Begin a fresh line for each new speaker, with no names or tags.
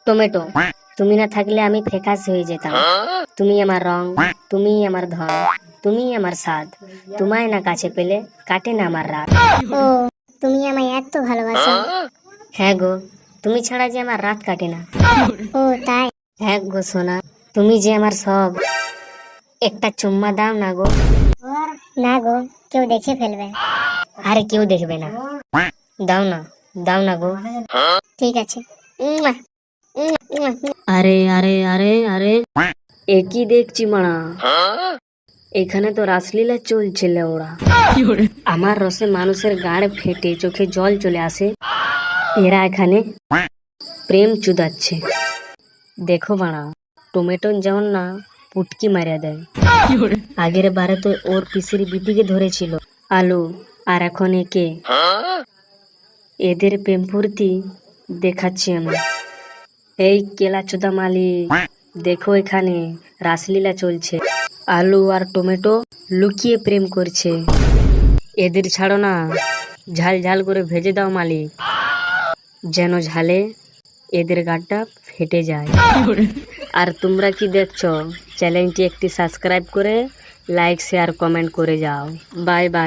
Tomato, তুমি না থাকলে আমি ফ্যাকাশ হয়ে যেতাম। তুমি আমার রং, তুমি আমার ধন, তুমি আমার স্বাদ। তোমায় না কাছে পেলে কাটে না আমার রাত।
ও, তুমি আমায় এত ভালোবাসো?
হ্যাঁ গো, তুমি ছাড়া যে আমার রাত কাটে না।
ও তাই?
হ্যাঁ গো সোনা, তুমি যে আমার সব। একটা চুম্মা দাও না গো।
না গো, কেউ দেখে ফেলবে।
আরে কেউ দেখবে না, দাও না, দাও না গো।
ঠিক আছে।
উম্মা, উম্মা, উম্মা।
আরে আরে আরে আরে, একই দেখছি মারা, এখানে তো রাসলীলা চলছে ওরা। আমার রসে মানুষের গাড় ফেটে চোখে জল চলে আসে, এরা এখানে প্রেম চুদাচ্ছে। দেখো বাড়া, টমেটো যেমন না পুটকি মারিয়া দেয়। আগের বারে তো ওর পিসির বিটিকে ধরেছিল আলু, আর এখন একে। এদের প্রেম ফুর্তি দেখাচ্ছি আমি। এই কেলা চোদা মালিক, দেখো এখানে রাসলীলা চলছে। আলু আর টমেটো লুকিয়ে প্রেম করছে। এদের ছাড়ো না, ঝাল ঝাল করে ভেজে দাও মালিক, যেন ঝালে এদের গাটা ফেটে যায়। আর তোমরা কি দেখছো, চ্যানেলটি একটি সাবস্ক্রাইব করে লাইক শেয়ার কমেন্ট করে যাও। Bye bye.